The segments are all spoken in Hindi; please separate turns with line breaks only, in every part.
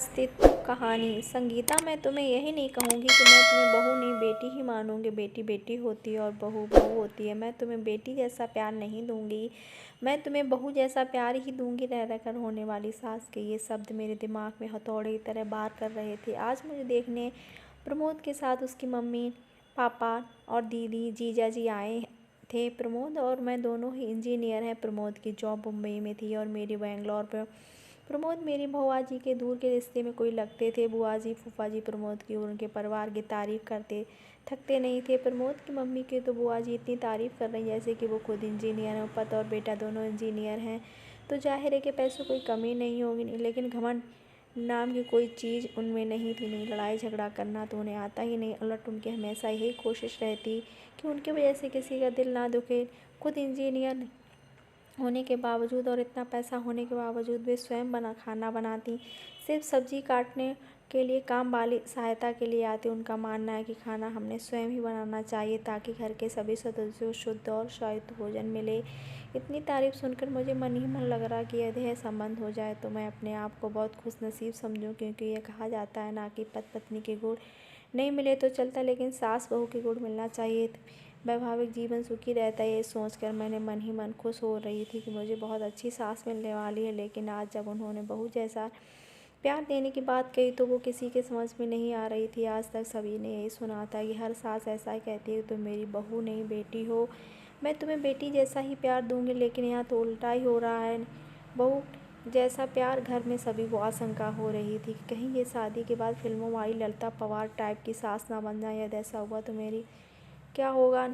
अस्तित्व कहानी। संगीता, मैं तुम्हें यही नहीं कहूँगी कि मैं तुम्हें बहू नहीं बेटी ही मानूँगी। बेटी बेटी होती है और बहू बहू होती है। मैं तुम्हें बेटी जैसा प्यार नहीं दूँगी, मैं तुम्हें बहू जैसा प्यार ही दूँगी। रह रहकर होने वाली सास के ये शब्द मेरे दिमाग में हथौड़े की तरह वार कर रहे थे। आज मुझे देखने प्रमोद के साथ उसकी मम्मी, पापा और दीदी, जीजा जी आए थे। प्रमोद और मैं दोनों ही इंजीनियर हैं। प्रमोद की जॉब मुंबई में थी और मेरी बेंगलोर पर। प्रमोद मेरी बुआ जी के दूर के रिश्ते में कोई लगते थे। बुआ जी, फूफा जी प्रमोद की और उनके परिवार की तारीफ करते थकते नहीं थे। प्रमोद की मम्मी की तो बुआ जी इतनी तारीफ कर रही जैसे कि वो खुद इंजीनियर हैं। पति और बेटा दोनों इंजीनियर हैं, तो जाहिर है कि पैसों कोई कमी नहीं होगी। लेकिन घमंड नाम की कोई चीज़ उनमें नहीं थी। नहीं, लड़ाई झगड़ा करना तो उन्हें आता ही नहीं। उलट उनकी हमेशा यही कोशिश रहती कि उनकी वजह से किसी का दिल ना दुखे। खुद इंजीनियर होने के बावजूद और इतना पैसा होने के बावजूद वे स्वयं खाना बनाती। सिर्फ सब्जी काटने के लिए काम वाली सहायता के लिए आती। उनका मानना है कि खाना हमने स्वयं ही बनाना चाहिए ताकि घर के सभी सदस्यों को शुद्ध और स्वादिष्ट भोजन मिले। इतनी तारीफ सुनकर मुझे मन ही मन लग रहा कि यदि यह संबंध हो जाए तो मैं अपने आप को बहुत खुशनसीब समझूं, क्योंकि यह कहा जाता है ना कि पति पत्नी के गुण नहीं मिले तो चलता, लेकिन सास बहू के गुण मिलना चाहिए। वैवाहिक जीवन सुखी रहता है, ये सोचकर मैंने मन ही मन खुश हो रही थी कि मुझे बहुत अच्छी सास मिलने वाली है। लेकिन आज जब उन्होंने बहू जैसा प्यार देने की बात कही तो वो किसी के समझ में नहीं आ रही थी। आज तक सभी ने यही सुना था कि हर सास ऐसा ही कहती है, तुम मेरी बहू नहीं बेटी हो, मैं तुम्हें बेटी जैसा ही प्यार दूंगी। लेकिन यहाँ तो उल्टा ही हो रहा है। बहू जैसा प्यार, घर में सभी को आशंका हो रही थी कि कहीं ये शादी के बाद फिल्मों वाली ललिता पवार टाइप की सास ना बन जाए। यदि ऐसा हुआ तो मेरी क्या होगा।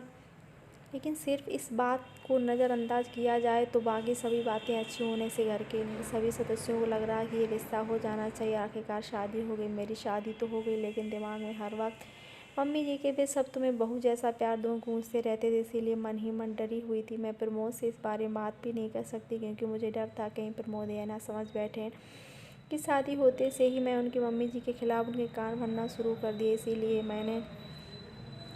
लेकिन सिर्फ इस बात को नज़रअंदाज किया जाए तो बाकी सभी बातें अच्छी होने से घर के सभी सदस्यों को लग रहा है कि ये रिश्ता हो जाना चाहिए। आखिरकार शादी हो गई। मेरी शादी तो हो गई, लेकिन दिमाग में हर वक्त मम्मी जी के वे सब तुम्हें बहू जैसा प्यार दूँ गूंजते रहते थे। इसीलिए मन ही मन डरी हुई थी। मैं प्रमोद से इस बारे में बात भी नहीं कर सकती, क्योंकि मुझे डर था कहीं प्रमोद यह ना समझ बैठे कि शादी होते से ही मैं उनकी मम्मी जी के खिलाफ उनके कान भरना शुरू कर दिए। इसीलिए मैंने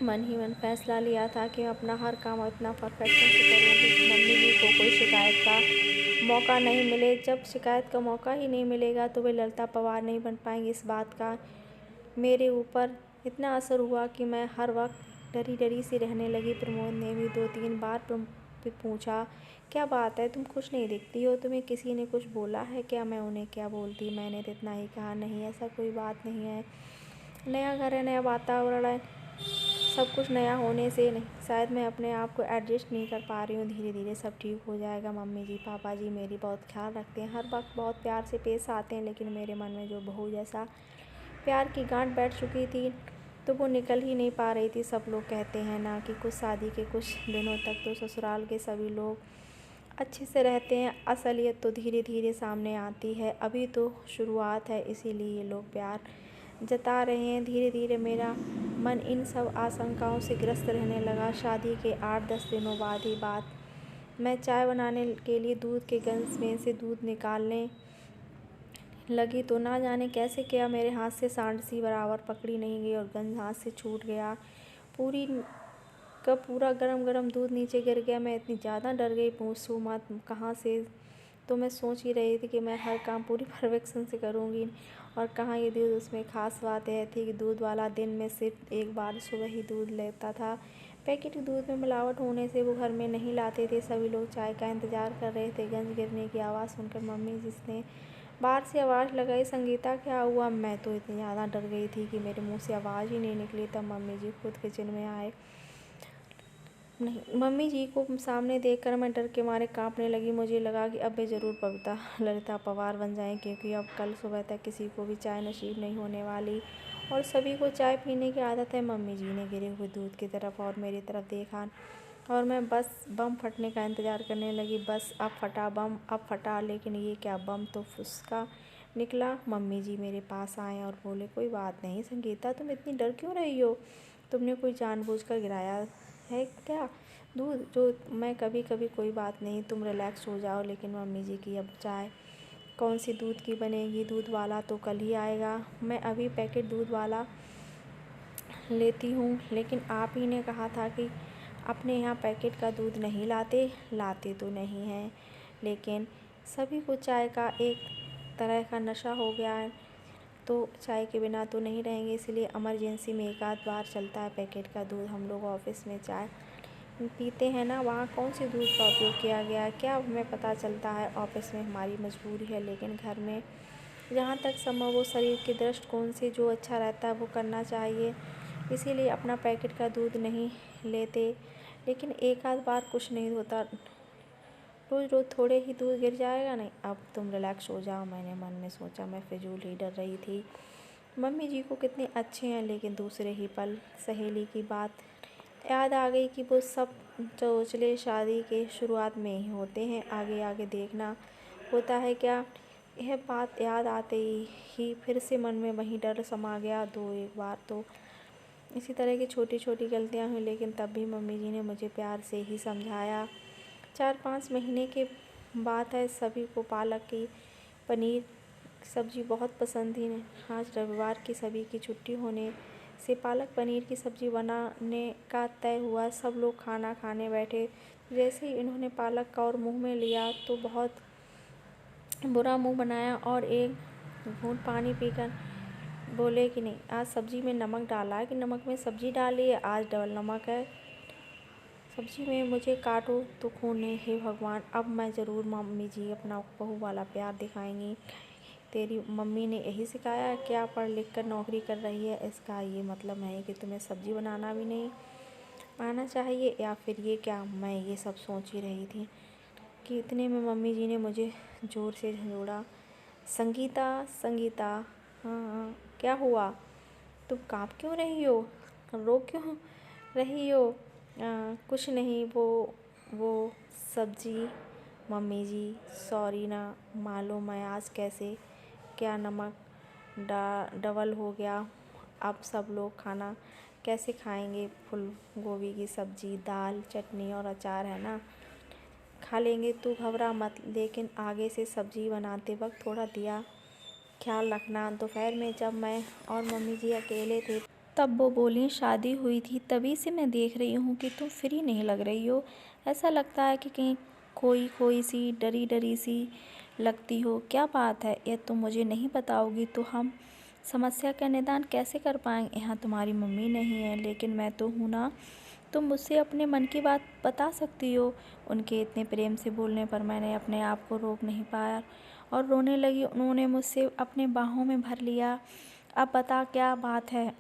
मन ही मन फैसला लिया था कि मैं अपना हर काम इतना परफेक्शन से करूँगी कि मम्मी जी को कोई शिकायत का मौका नहीं मिले। जब शिकायत का मौका ही नहीं मिलेगा तो वे ललिता पवार नहीं बन पाएंगी। इस बात का मेरे ऊपर इतना असर हुआ कि मैं हर वक्त डरी डरी सी रहने लगी। प्रमोद ने भी 2-3 बार पूछा, क्या बात है, तुम खुश नहीं दिखती हो, तुम्हें किसी ने कुछ बोला है क्या। मैं उन्हें क्या बोलती, मैंने तो इतना ही कहा, नहीं ऐसा कोई बात नहीं है। नया घर है, नया वातावरण है, सब कुछ नया होने से नहीं, शायद मैं अपने आप को एडजस्ट नहीं कर पा रही हूँ। धीरे धीरे सब ठीक हो जाएगा। मम्मी जी, पापा जी मेरी बहुत ख्याल रखते हैं, हर वक्त बहुत प्यार से पेश आते हैं। लेकिन मेरे मन में जो बहू जैसा प्यार की गांठ बैठ चुकी थी तो वो निकल ही नहीं पा रही थी। सब लोग कहते हैं ना कि कुछ शादी के कुछ दिनों तक तो ससुराल के सभी लोग अच्छे से रहते हैं, असलियत तो धीरे धीरे सामने आती है। अभी तो शुरुआत है, इसीलिए ये लोग प्यार जता रहे हैं। धीरे धीरे मेरा मन इन सब आशंकाओं से ग्रस्त रहने लगा। शादी के 8-10 दिनों बाद ही बात, मैं चाय बनाने के लिए दूध के गंज में से दूध निकालने लगी तो ना जाने कैसे क्या मेरे हाथ से सांडसी बराबर पकड़ी नहीं गई और गंज हाथ से छूट गया। पूरी का पूरा गरम गरम दूध नीचे गिर गया। मैं इतनी ज़्यादा डर गई, पूछूं मत कहाँ से। तो मैं सोच ही रही थी कि मैं हर काम पूरी परफेक्शन से करूँगी, और कहाँ ये दूध। उसमें ख़ास बात यह थी कि दूध वाला दिन में सिर्फ एक बार सुबह ही दूध लेता था। पैकेट दूध में मिलावट होने से वो घर में नहीं लाते थे। सभी लोग चाय का इंतज़ार कर रहे थे। गंज गिरने की आवाज़ सुनकर मम्मी जिसने बाहर से आवाज़ लगाई, संगीता क्या हुआ। मैं तो इतनी ज़्यादा डर गई थी कि मेरे मुँह से आवाज़ ही नहीं निकली। तब मम्मी जी खुद किचन में आए। नहीं, मम्मी जी को सामने देखकर मैं डर के मारे कांपने लगी। मुझे लगा कि अब वे ज़रूर पविता ललिता पवार बन जाएं, क्योंकि अब कल सुबह तक किसी को भी चाय नसीब नहीं होने वाली और सभी को चाय पीने की आदत है। मम्मी जी ने गिरे हुए दूध की तरफ और मेरी तरफ देखा और मैं बस बम फटने का इंतज़ार करने लगी। बस अब फटा बम, अब फटा। लेकिन ये क्या, बम तो फुसका निकला। मम्मी जी मेरे पास आए और बोले, कोई बात नहीं संगीता, तुम इतनी डर क्यों रही हो, तुमने कोई जानबूझकर गिराया है क्या दूध। जो मैं कभी कभी, कोई बात नहीं, तुम रिलैक्स हो जाओ। लेकिन मम्मी जी की अब चाय कौन सी दूध की बनेगी, दूध वाला तो कल ही आएगा। मैं अभी पैकेट दूध वाला लेती हूँ। लेकिन आप ही ने कहा था कि अपने यहाँ पैकेट का दूध नहीं लाते। लाते तो नहीं हैं, लेकिन सभी को चाय का एक तरह का नशा हो गया है। तो चाय के बिना तो नहीं रहेंगे, इसलिए इमरजेंसी में एक आध बार चलता है पैकेट का दूध। हम लोग ऑफिस में चाय पीते हैं ना, वहाँ कौन सी दूध का उपयोग किया गया है क्या हमें पता चलता है। ऑफिस में हमारी मजबूरी है, लेकिन घर में जहाँ तक संभव हो शरीर के दृष्टिकोण से जो अच्छा रहता है वो करना चाहिए, इसीलिए अपना पैकेट का दूध नहीं लेते। लेकिन एक आध बार कुछ नहीं होता, रोज़ रोज़ थोड़े ही दूध गिर जाएगा। नहीं, अब तुम रिलैक्स हो जाओ। मैंने मन में सोचा, मैं फिजूल ही डर रही थी। मम्मी जी को कितने अच्छे हैं, लेकिन दूसरे ही पल सहेली की बात याद आ गई कि वो सब चोचले शादी के शुरुआत में ही होते हैं, आगे आगे देखना होता है क्या। यह बात याद आते ही फिर से मन में वही डर समा गया। दो एक बार तो इसी तरह की छोटी छोटी गलतियां हुई, लेकिन तब भी मम्मी जी ने मुझे प्यार से ही समझाया। 4-5 महीने के बात है, सभी को पालक की पनीर सब्ज़ी बहुत पसंद थी। आज रविवार की सभी की छुट्टी होने से पालक पनीर की सब्ज़ी बनाने का तय हुआ। सब लोग खाना खाने बैठे। जैसे ही इन्होंने पालक का और मुंह में लिया तो बहुत बुरा मुंह बनाया और एक घूंट पानी पीकर बोले कि नहीं, आज सब्ज़ी में नमक डाला है कि नमक में सब्ज़ी डाली है, आज डबल नमक है सब्ज़ी में। मुझे काटो तो खून है, हे भगवान। अब मैं ज़रूर मम्मी जी अपना बहू वाला प्यार दिखाएंगी। तेरी मम्मी ने यही सिखाया है क्या? पढ़ लिख कर नौकरी कर रही है, इसका ये मतलब है कि तुम्हें सब्ज़ी बनाना भी नहीं आना चाहिए, या फिर ये क्या? मैं ये सब सोच ही रही थी कि इतने में मम्मी जी ने मुझे ज़ोर से झंझोड़ा। संगीता, संगीता, हाँ हाँ, क्या हुआ? तुम काँप क्यों रही हो? रो क्यों रही हो? कुछ नहीं, वो सब्ज़ी। मम्मी जी सॉरी ना, मालूम मैं आज कैसे क्या नमक डबल हो गया। अब सब लोग खाना कैसे खाएंगे? फूल गोभी की सब्ज़ी, दाल, चटनी और अचार है ना, खा लेंगे। तू घबरा मत, लेकिन आगे से सब्ज़ी बनाते वक्त थोड़ा दिया ख्याल रखना। दोपहर में जब मैं और मम्मी जी अकेले थे तब वो बोली, शादी हुई थी तभी से मैं देख रही हूँ कि तुम फ्री नहीं लग रही हो। ऐसा लगता है कि कहीं खोई खोई सी, डरी डरी सी लगती हो। क्या बात है? ये तुम मुझे नहीं बताओगी तो हम समस्या का निदान कैसे कर पाएंगे? यहाँ तुम्हारी मम्मी नहीं है, लेकिन मैं तो हूँ ना। तुम मुझसे अपने मन की बात बता सकती हो। उनके इतने प्रेम से बोलने पर मैंने अपने आप को रोक नहीं पाया और रोने लगी। उन्होंने मुझसे अपने बाहों में भर लिया। अब बता क्या बात है?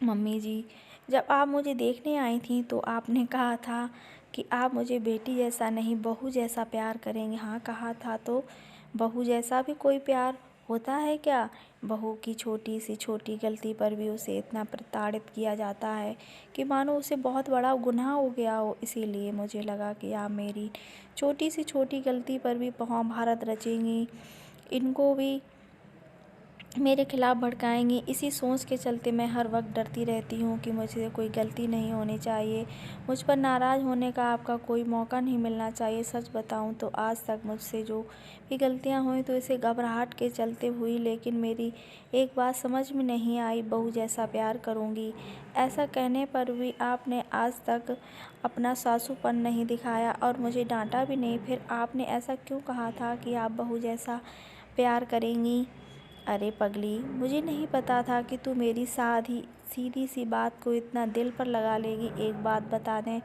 मम्मी जी, जब आप मुझे देखने आई थी तो आपने कहा था कि आप मुझे बेटी जैसा नहीं बहू जैसा प्यार करेंगे। हाँ कहा था, तो बहू जैसा भी कोई प्यार होता है क्या? बहू की छोटी सी छोटी गलती पर भी उसे इतना प्रताड़ित किया जाता है कि मानो उसे बहुत बड़ा गुनाह हो गया हो। इसीलिए मुझे लगा कि आप मेरी छोटी सी छोटी गलती पर भी महाभारत रचेंगी, इनको भी मेरे खिलाफ भड़काएंगी। इसी सोच के चलते मैं हर वक्त डरती रहती हूँ कि मुझसे कोई गलती नहीं होनी चाहिए, मुझ पर नाराज़ होने का आपका कोई मौका नहीं मिलना चाहिए। सच बताऊँ तो आज तक मुझसे जो भी गलतियाँ हुई तो इसे घबराहट के चलते हुई, लेकिन मेरी एक बात समझ में नहीं आई, बहू जैसा प्यार करूँगी। ऐसा कहने पर भी आपने आज तक अपना सासूपन नहीं दिखाया और मुझे डांटा भी नहीं। फिर आपने ऐसा क्यों कहा था कि आप बहू जैसा प्यार करेंगी? अरे पगली, मुझे नहीं पता था कि तू मेरी सीधी सी बात को इतना दिल पर लगा लेगी। एक बात बता दें,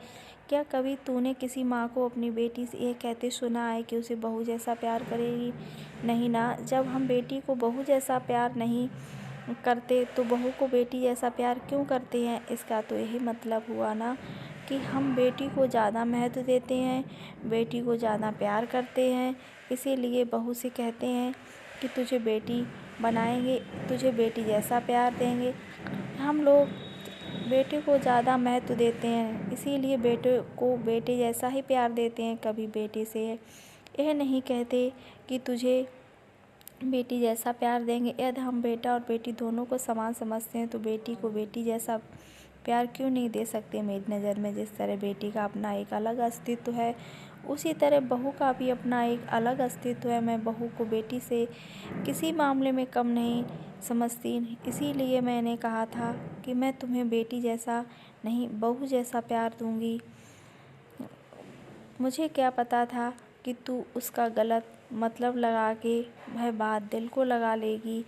क्या कभी तूने किसी माँ को अपनी बेटी से ये कहते सुना है कि उसे बहू जैसा प्यार करेगी? नहीं ना। जब हम बेटी को बहू जैसा प्यार नहीं करते तो बहू को बेटी जैसा प्यार क्यों करते हैं? इसका तो यही मतलब हुआ ना कि हम बेटी को ज़्यादा महत्व देते हैं, बेटी को ज़्यादा प्यार करते हैं, इसीलिए बहू से कहते हैं कि तुझे बेटी बनाएंगे, तुझे बेटी जैसा प्यार देंगे। हम लोग बेटे को ज़्यादा महत्व देते हैं, इसीलिए बेटे को बेटे जैसा ही प्यार देते हैं। कभी बेटे से यह नहीं कहते कि तुझे बेटी जैसा प्यार देंगे। यदि हम बेटा और बेटी दोनों को समान समझते हैं तो बेटी को बेटी जैसा प्यार क्यों नहीं दे सकते? मेरी नज़र में जिस तरह बेटी का अपना एक अलग अस्तित्व है, उसी तरह बहू का भी अपना एक अलग अस्तित्व है। मैं बहू को बेटी से किसी मामले में कम नहीं समझती, इसीलिए मैंने कहा था कि मैं तुम्हें बेटी जैसा नहीं बहू जैसा प्यार दूंगी। मुझे क्या पता था कि तू उसका गलत मतलब लगा के वह बात दिल को लगा लेगी।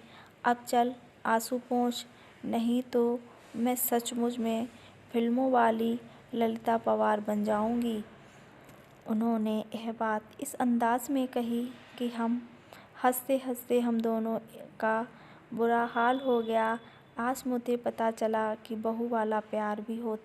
अब चल आंसू पोंछ, नहीं तो मैं सचमुच में फिल्मों वाली ललिता पवार बन जाऊंगी। उन्होंने यह बात इस अंदाज में कही कि हंसते-हंसते हम दोनों का बुरा हाल हो गया। आज मुझे पता चला कि बहू वाला प्यार भी होता